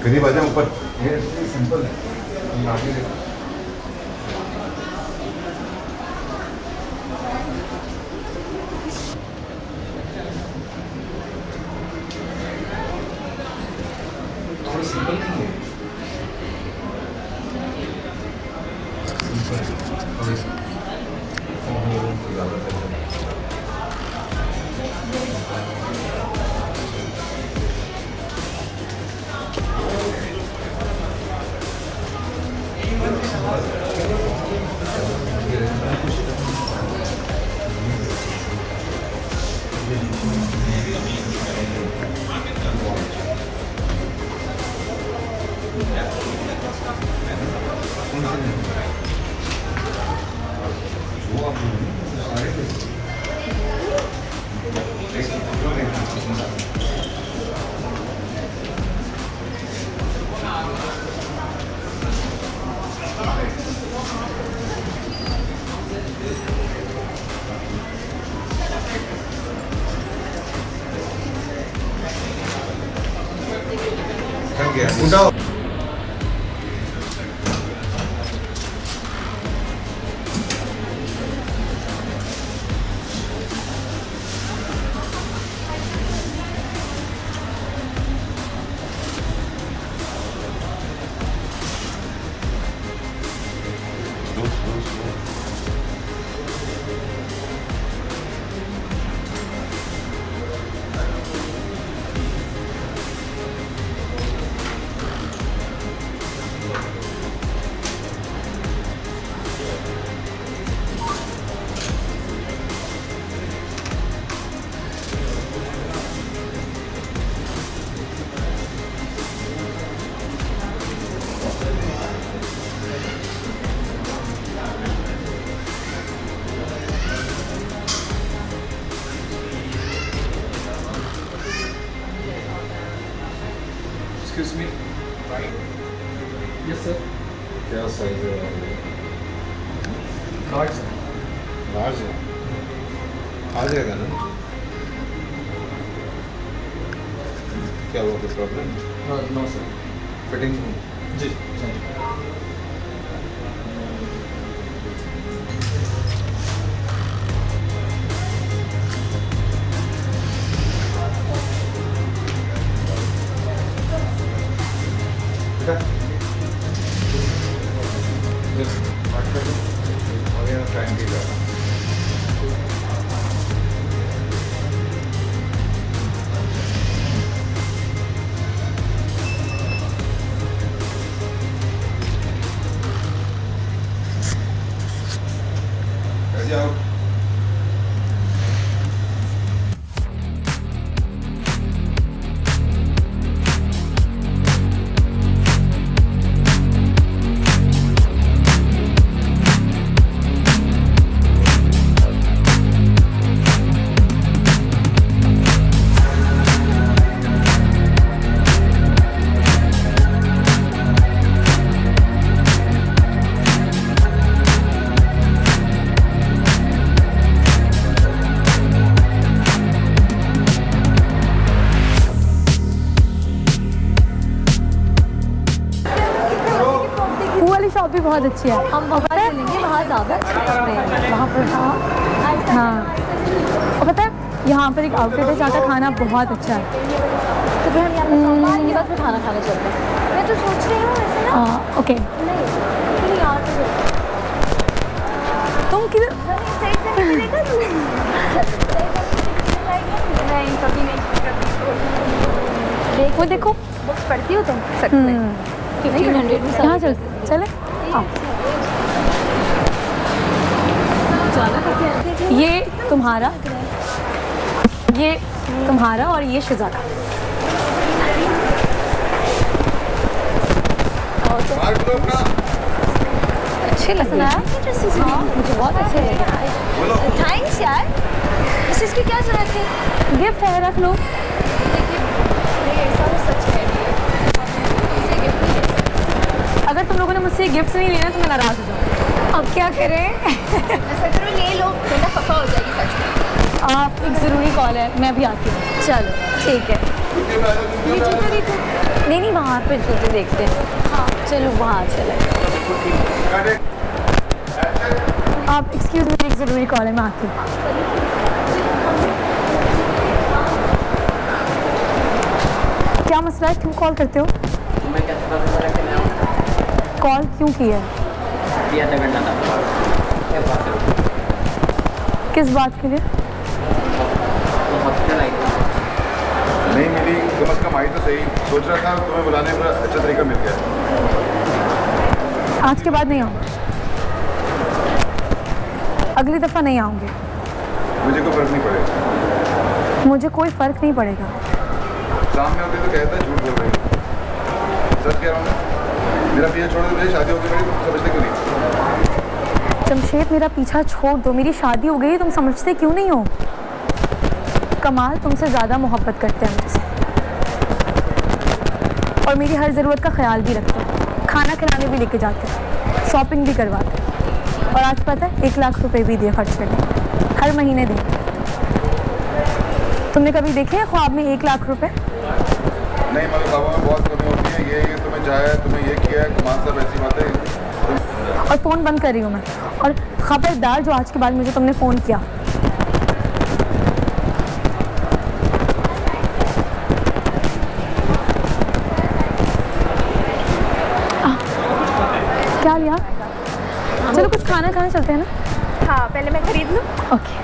करीब आ जाओ ऊपर। ये सिंपल है, आगे देखो। थोड़ा सिंपल नहीं है, सिंपल थोड़ी सी ज़्यादा है। उठाओ। Excuse me. Yes sir. क्या साइज है? Large sir. लार्ज है, आ जाएगा ना? क्या हुआ, कोई प्रॉब्लम? No sir. फिटिंग जी जी. टाइम भी ज़्यादा। कैसे आओ? शॉप भी बहुत अच्छी है। हम वहाँ चलेंगे, वहाँ ज़्यादा अच्छे कपड़े हैं वहाँ पर। हाँ, और पता है यहाँ पर एक आउटलेट है जहाँ का खाना बहुत अच्छा है। तो फिर हम यहाँ पर ये वक्त में खाना खाने चलते हैं। मैं तो सोच रही हूँ ऐसे ना। ओके, नहीं यार तुम किधर? नहीं कभी नहीं, वो देखो, बुक्स पढ़ती हो तुम? सकते हैं 1500 में यहाँ चले। ये तुम्हारा, ये तुम्हारा और ये शिजा का। अच्छे लग रहे हैं। हाँ, मुझे बहुत अच्छे लगे। थैंक्स यार, इस चीज़ की क्या ज़रूरत है? गिफ्ट है, रख लो। अगर तुम लोगों ने मुझसे गिफ्ट नहीं लेना तो मैं नाराज़ हो जाऊँ। अब क्या करें? ऐसा करो, ले लो, वरना खफा हो जाएगी सच में। आप एक ज़रूरी कॉल है, मैं भी आती हूँ। चलो ठीक है। ये जूते देखो। नहीं नहीं, वहाँ पे जूते देखते हैं। हाँ चलो वहाँ चले। आप एक्सक्यूज़ मी, एक ज़रूरी कॉल है, मैं आती हूँ। क्या मसला है, क्यों कॉल करते हो? मैं क्या कॉल क्यों की है? दिया था करना था क्या बात है किस बात के लिए? तो हॉस्पिटल आई थी नहीं मिली, कम से कम आई तो सही। सोच रहा था तुम्हें बुलाने का अच्छा तरीका मिल गया। आज के बाद नहीं आऊँगी, अगली दफ़ा नहीं आऊँगी। मुझे कोई फर्क नहीं पड़ेगा। मुझे कोई फ़र्क नहीं पड़ेगा। सामने होते तो कहता है झूठ बोल रही हो। सच कह रहा हूँ मैं। मेरा पीछा छोड़ दो, मेरी शादी हो गई मेरी, तुम समझते क्यों नहीं? जमशेद मेरा पीछा छोड़ दो, मेरी शादी हो गई, तुम समझते क्यों नहीं हो? कमाल तुमसे ज़्यादा मोहब्बत करते हैं मुझसे, और मेरी हर ज़रूरत का ख्याल भी रखते हैं, खाना खिलाने भी लेके जाते हैं, शॉपिंग भी करवाते हैं, और आज पता है 1 लाख रुपए भी दिए खर्च करने, हर महीने देते। तुमने कभी देखे हैं ख्वाब में 1 लाख रुपए? नहीं मगर बाबा में बहुत कमी होती है। ये तुम्हें चाहे, तुम्हें ये किया है, कमान सब ऐसी बातें। और फ़ोन बंद कर रही हूँ मैं, और ख़बरदार जो आज के बाद मुझे तुमने फ़ोन किया। क्या लिया? चलो कुछ खाना खाने चलते हैं ना? हाँ पहले मैं खरीद लूँ। ओके।